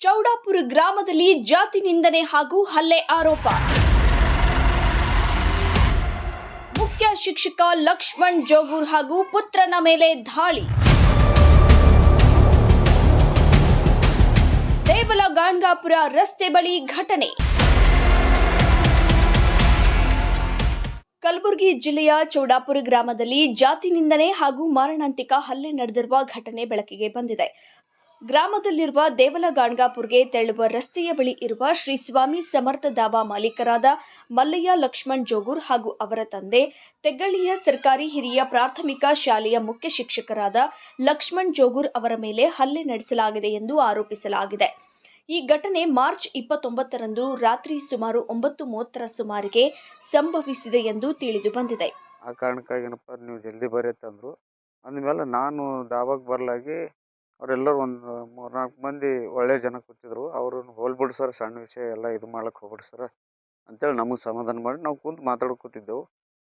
ಚೌಡಾಪುರ ಗ್ರಾಮದಲ್ಲಿ ಜಾತಿ ನಿಂದನೆ ಹಾಗೂ ಹಲ್ಲೆ ಆರೋಪ. ಮುಖ್ಯ ಶಿಕ್ಷಕ ಲಕ್ಷ್ಮಣ್ ಜೋಗೂರ್ ಹಾಗೂ ಪುತ್ರನ ಮೇಲೆ ದಾಳಿ. ದೇವಲಗಾಣಗಾಪುರ ರಸ್ತೆ ಬಳಿ ಘಟನೆ. ಕಲಬುರಗಿ ಜಿಲ್ಲೆಯ ಚೌಡಾಪುರ ಗ್ರಾಮದಲ್ಲಿ ಜಾತಿ ನಿಂದನೆ ಹಾಗೂ ಮಾರಣಾಂತಿಕ ಹಲ್ಲೆ ನಡೆದಿರುವ ಘಟನೆ ಬೆಳಕಿಗೆ ಬಂದಿದೆ. ಗ್ರಾಮದಲ್ಲಿರುವ ದೇವಲಗಾಣಗಾಪುರ್ಗೆ ತೆರಳುವ ರಸ್ತೆಯ ಬಳಿ ಇರುವ ಶ್ರೀ ಸ್ವಾಮಿ ಸಮರ್ಥ ದಾಬಾ ಮಾಲೀಕರಾದ ಮಲ್ಲಯ್ಯ ಲಕ್ಷ್ಮಣ್ ಜೋಗೂರ್ ಹಾಗೂ ಅವರ ತಂದೆ, ತೆಗ್ಗಳ್ಳಿಯ ಸರ್ಕಾರಿ ಹಿರಿಯ ಪ್ರಾಥಮಿಕ ಶಾಲೆಯ ಮುಖ್ಯ ಶಿಕ್ಷಕರಾದ ಲಕ್ಷ್ಮಣ್ ಜೋಗೂರ್ ಅವರ ಮೇಲೆ ಹಲ್ಲೆ ನಡೆಸಲಾಗಿದೆ ಎಂದು ಆರೋಪಿಸಲಾಗಿದೆ. ಈ ಘಟನೆ ಮಾರ್ಚ್ 29ರಂದು ರಾತ್ರಿ ಸುಮಾರು 9:30 ಸುಮಾರಿಗೆ ಸಂಭವಿಸಿದೆ ಎಂದು ತಿಳಿದು ಬಂದಿದೆ. ಆ ಕಾರಣಕ್ಕಾಗಿ ಏನಪ್ಪ ನೀವು ಜಲ್ದಿ ಬರೆಯತ್ತಂದ್ರು. ಅಂದಮೇಲೆ ನಾನು ದಾಬಾಗೆ ಬರಲಾಗಿ ಅವರೆಲ್ಲರೂ ಒಂದು 3-4 ಮಂದಿ ಒಳ್ಳೆ ಜನ ಕೂತಿದ್ರು. ಅವ್ರನ್ನ ಹೋಲ್ಬಿಡು ಸರ್, ಸಣ್ಣ ವಿಷಯ ಎಲ್ಲ ಇದು ಮಾಡ್ಲಿಕ್ಕೆ ಹೋಗ್ಬಿಡು ಸರ್ ಅಂತೇಳಿ ನಮಗೆ ಸಮಾಧಾನ ಮಾಡಿ ನಾವು ಕುಂತು ಮಾತಾಡ್ಕೊತಿದ್ದೆವು.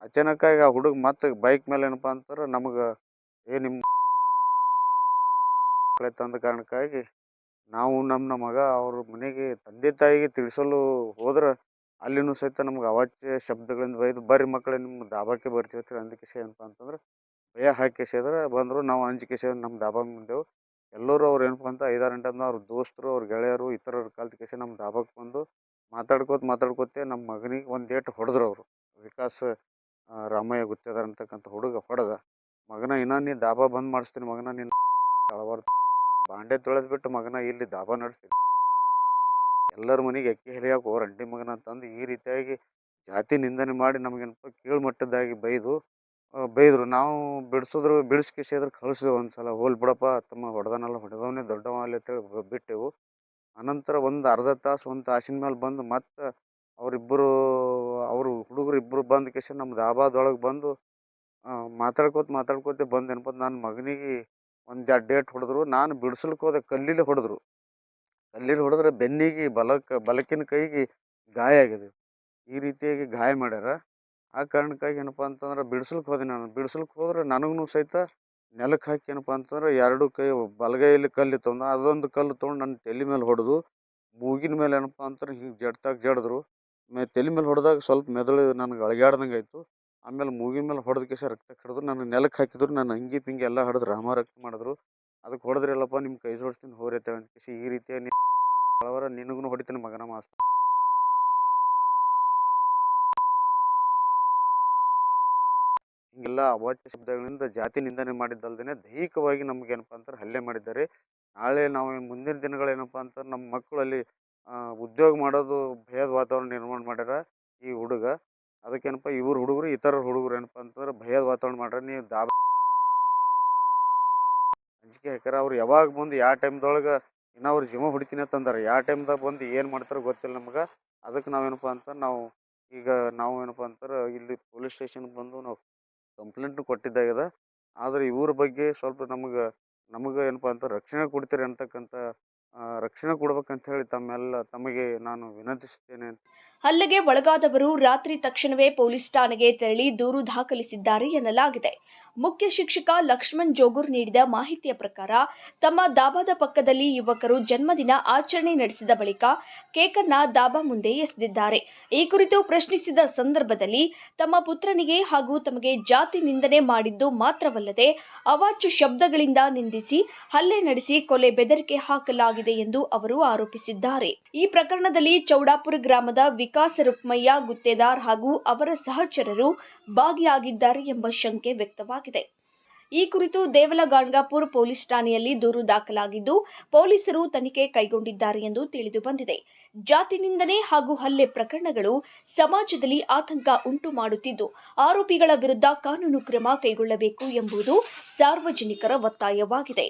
ಅಚಾನಕ್ಕಾಗಿ ಆ ಹುಡುಗ ಮತ್ತೆ ಬೈಕ್ ಮೇಲೆ ಏನಪ್ಪ ಅಂತಾರೆ ನಮಗೆ ನಿಮ್ಮ ತಂದ ಕಾರಣಕ್ಕಾಗಿ ನಾವು ನಮ್ಮ ಮಗ ಅವ್ರ ಮನೆಗೆ ತಂದೆ ತಾಯಿಗೆ ತಿಳಿಸಲು ಹೋದ್ರೆ ಅಲ್ಲಿನೂ ಸಹಿತ ನಮ್ಗೆ ಅವಾಚ್ಯ ಶಬ್ದಗಳಿಂದ ಬೈದು ಬರ್ರಿ ಮಕ್ಕಳೇ ನಿಮ್ಮ ದಾಬಾಕ್ಕೆ ಬರ್ತೀವಿ ಅಂದಿಕೆ ಏನಪ್ಪ ಅಂತಂದ್ರೆ ಭಯ ಹಾಕಿಸಿದ್ರೆ ಬಂದರು. ನಾವು ಅಂಜಿಕೆ ನಮ್ಮ ದಾಬಾ ಮುಂದೆವು. ಎಲ್ಲರೂ ಅವ್ರು ಏನಪ್ಪ ಅಂತ 5-6 ಗಂಟೆ ಅವ್ರ ದೋಸ್ತರು, ಅವ್ರ ಗೆಳೆಯರು, ಇತರರು ಕಲ್ತ್ಕೇಸಿ ನಮ್ಮ ದಾಬಾಕ್ಕೆ ಬಂದು ಮಾತಾಡ್ಕೋತೆ ನಮ್ಮ ಮಗನಿಗೆ ಒಂದು ಏಟು ಹೊಡೆದ್ರು. ಅವರು ವಿಕಾಸ್ ರಾಮಯ್ಯ ಗುತ್ತೇದಾರ ಅಂತಕ್ಕಂಥ ಹುಡುಗ ಹೊಡೆದ. ಮಗನ ಇನ್ನೂ ನೀ ದಾಬಾ ಬಂದ್ ಮಾಡಿಸ್ತೀನಿ ಮಗನ, ನೀನು ಬಾಂಡೆ ತೊಳೆದು ಬಿಟ್ಟು ಮಗನ ಇಲ್ಲಿ ದಾಬಾ ನಡೆಸ್ತೀನಿ, ಎಲ್ಲರ ಮನೆಗೆ ಅಕ್ಕಿ ಹರಿಯಾಕೆ ಹೋರ್ ಅಂಡಿ ಮಗನ ಅಂತಂದು ಈ ರೀತಿಯಾಗಿ ಜಾತಿ ನಿಂದನೆ ಮಾಡಿ ನಮಗೇನಪ್ಪ ಕೀಳ್ಮಟ್ಟದಾಗಿ ಬೈದರು. ನಾವು ಬಿಡಿಸ್ಕಿಸಿದ್ರೆ ಕಳಿಸಿದೆವು. ಒಂದ್ಸಲ ಹೋಲ್ ಬಿಡಪ್ಪ ತಮ್ಮ ಹೊಡೆದವನೇ ದೊಡ್ಡವ ಅಲ್ಲಿ ಅಂತೇಳಿ ಬಿಟ್ಟೆವು. ಅನಂತರ ಒಂದು ಅರ್ಧ ತಾಸು 1 ತಾಸಿನ ಮೇಲೆ ಬಂದು ಮತ್ತೆ ಅವರು ಹುಡುಗರು ಇಬ್ಬರು ಬಂದು ಕೇಸಿ ನಮ್ಮ ದಾಬಾದೊಳಗೆ ಬಂದು ಮಾತಾಡ್ಕೋತೆ ಬಂದು ಏನಪ್ಪ ನನ್ನ ಮಗನಿಗೆ 1-2 ಏಟು ಹೊಡೆದ್ರು. ನಾನು ಬಿಡಿಸ್ಲಿಕ್ಕೆ ಹೋದೆ, ಕಲ್ಲಿಲಿ ಹೊಡೆದ್ರೆ ಬೆನ್ನಿಗೆ ಬಲಕಿನ ಕೈಗೆ ಗಾಯ ಆಗಿದೆ. ಈ ರೀತಿಯಾಗಿ ಗಾಯ ಮಾಡ್ಯಾರ. ಆ ಕಾರಣಕ್ಕಾಗಿ ಏನಪ್ಪ ಅಂತಂದ್ರೆ ಬಿಡಿಸ್ಲಿಕ್ಕೆ ಹೋದ್ರೆ ನನಗೂ ಸಹಿತ ನೆಲಕ್ಕೆ ಹಾಕಿ ಏನಪ್ಪ ಅಂತಂದ್ರೆ 2 ಕೈ ಬಲಗೈಯಲ್ಲಿ ಕಲ್ಲು ತೊಗೊಂಡು ಅದೊಂದು ಕಲ್ಲು ತೊಗೊಂಡು ನನ್ನ ತಲೆ ಮೇಲೆ ಹೊಡೆದು ಮೂಗಿನ ಮೇಲೆ ಏನಪ್ಪ ಅಂತಾರೆ ಹಿಂಗೆ ಜಡಿದ್ರು. ತಲೆ ಮೇಲೆ ಹೊಡೆದಾಗ ಸ್ವಲ್ಪ ಮೆದುಳು ನನಗೆ ಅಳಗ್ಯಾಡ್ದಂಗೆ ಆಯಿತು. ಆಮೇಲೆ ಮೂಗಿನ ಮೇಲೆ ಹೊಡೆದ ಕೇಸ ರಕ್ತ ಹಿಡಿದ್ರು. ನನ್ನ ನೆಲಕ್ಕೆ ಹಾಕಿದ್ರು. ನನ್ನ ಅಂಗಿ ಪಿಂಗಿ ಎಲ್ಲ ಹಿಡಿದ್ರು, ರಕ್ತ ಮಾಡಿದ್ರು. ಅದಕ್ಕೆ ಹೊಡೆದ್ರಿಲ್ಲಪ್ಪ ನಿಮ್ಮ ಕೈ ಜೋಡಿಸ್ತೀನಿ ಹೋರೇತೇವೆ ಅಂತ ಕೇಸಿ ಈ ರೀತಿಯ ನಿನಗೂ ಹೊಡಿತೀನಿ ಮಗನ ಮಾಸ್ತ. ಹಿಂಗೆಲ್ಲ ಅವಾಚ್ಯ ಶಬ್ದಗಳಿಂದ ಜಾತಿ ನಿಂದನೆ ಮಾಡಿದ್ದಲ್ದೇ ದೈಹಿಕವಾಗಿ ನಮಗೇನಪ್ಪ ಅಂತಾರೆ ಹಲ್ಲೆ ಮಾಡಿದ್ದಾರೆ. ನಾಳೆ ನಾವು ಮುಂದಿನ ದಿನಗಳೇನಪ್ಪ ಅಂತಾರೆ ನಮ್ಮ ಮಕ್ಕಳಲ್ಲಿ ಉದ್ಯೋಗ ಮಾಡೋದು ಭಯದ ವಾತಾವರಣ ನಿರ್ಮಾಣ ಮಾಡ್ಯಾರ ಈ ಹುಡುಗ. ಅದಕ್ಕೇನಪ್ಪ ಇವ್ರ ಹುಡುಗರು ಇತರ ಹುಡುಗರು ಏನಪ್ಪ ಅಂತಂದ್ರೆ ಭಯದ ವಾತಾವರಣ ಮಾಡ್ಯಾರ. ನೀವು ಅಂಜಿಕೆ ಹಾಕ್ಯಾರ. ಅವ್ರು ಯಾವಾಗ ಬಂದು ಯಾವ ಟೈಮ್ದೊಳಗೆ ಇನ್ನೂ ಅವ್ರು ಜೀವ ಹೊಡಿತೀನಿ ಅಂತಂದಾರೆ. ಯಾವ ಟೈಮ್ದಾಗ ಬಂದು ಏನು ಮಾಡ್ತಾರೋ ಗೊತ್ತಿಲ್ಲ ನಮ್ಗೆ. ಅದಕ್ಕೆ ನಾವೇನಪ್ಪ ಅಂತ ನಾವು ಏನಪ್ಪ ಅಂತಾರೆ ಇಲ್ಲಿ ಪೊಲೀಸ್ ಸ್ಟೇಷನ್ಗೆ ಬಂದು ನಾವು ಕಂಪ್ಲೇಂಟ್ನು ಕೊಟ್ಟಿದ್ದಾಗಿದೆ. ಆದರೆ ಇವ್ರ ಬಗ್ಗೆ ಸ್ವಲ್ಪ ನಮಗೆ ಏನಪ್ಪ ಅಂತ ರಕ್ಷಣೆ ಕೊಡ್ತೀರಿ ಅಂತಕ್ಕಂಥ ರಕ್ಷಣೆ ಕೊಡ್ಬೇಕಂತ ಹೇಳಿ ತಮಗೆ ನಾನು ವಿನಂತಿಸುತ್ತೇನೆ. ಹಲ್ಲೆಗೆ ಒಳಗಾದವರು ರಾತ್ರಿ ತಕ್ಷಣವೇ ಪೊಲೀಸ್ ಠಾಣೆಗೆ ತೆರಳಿ ದೂರು ದಾಖಲಿಸಿದ್ದಾರೆ ಎನ್ನಲಾಗಿದೆ. ಮುಖ್ಯ ಶಿಕ್ಷಕ ಲಕ್ಷ್ಮಣ್ ಜೋಗೂರ್ ನೀಡಿದ ಮಾಹಿತಿಯ ಪ್ರಕಾರ ತಮ್ಮ ದಾಬಾದ ಪಕ್ಕದಲ್ಲಿ ಯುವಕರು ಜನ್ಮದಿನ ಆಚರಣೆ ನಡೆಸಿದ ಬಳಿಕ ಕೇಕನ್ನ ದಾಬಾ ಮುಂದೆ ಎಸೆದಿದ್ದಾರೆ. ಈ ಕುರಿತು ಪ್ರಶ್ನಿಸಿದ ಸಂದರ್ಭದಲ್ಲಿ ತಮ್ಮ ಪುತ್ರನಿಗೆ ಹಾಗೂ ತಮಗೆ ಜಾತಿ ನಿಂದನೆ ಮಾಡಿದ್ದು ಮಾತ್ರವಲ್ಲದೆ ಅವಾಚ್ಯ ಶಬ್ದಗಳಿಂದ ನಿಂದಿಸಿ ಹಲ್ಲೆ ನಡೆಸಿ ಕೊಲೆ ಬೆದರಿಕೆ ಹಾಕಲಾಗಿದೆ ಎಂದು ಅವರು ಆರೋಪಿಸಿದ್ದಾರೆ. ಈ ಪ್ರಕರಣದಲ್ಲಿ ಚೌಡಾಪುರ ಗ್ರಾಮದ ವಿಕಾಸ್ ರುಕ್ಮಯ್ಯ ಗುತ್ತೇದಾರ್ ಹಾಗೂ ಅವರ ಸಹಚರರು ಭಾಗಿಯಾಗಿದ್ದಾರೆ ಎಂಬ ಶಂಕೆ ವ್ಯಕ್ತವಾಗಿದೆ. ಈ ಕುರಿತು ದೇವಲಗಾಣಗಾಪುರ ಪೊಲೀಸ್ ಠಾಣೆಯಲ್ಲಿ ದೂರು ದಾಖಲಾಗಿದ್ದು ಪೊಲೀಸರು ತನಿಖೆ ಕೈಗೊಂಡಿದ್ದಾರೆ ಎಂದು ತಿಳಿದು ಬಂದಿದೆ. ಜಾತಿ ನಿಂದನೆ ಹಾಗೂ ಹಲ್ಲೆ ಪ್ರಕರಣಗಳು ಸಮಾಜದಲ್ಲಿ ಆತಂಕ ಉಂಟು ಮಾಡುತ್ತಿದ್ದು ಆರೋಪಿಗಳ ವಿರುದ್ಧ ಕಾನೂನು ಕ್ರಮ ಕೈಗೊಳ್ಳಬೇಕು ಎಂಬುದು ಸಾರ್ವಜನಿಕರ ಒತ್ತಾಯವಾಗಿದೆ.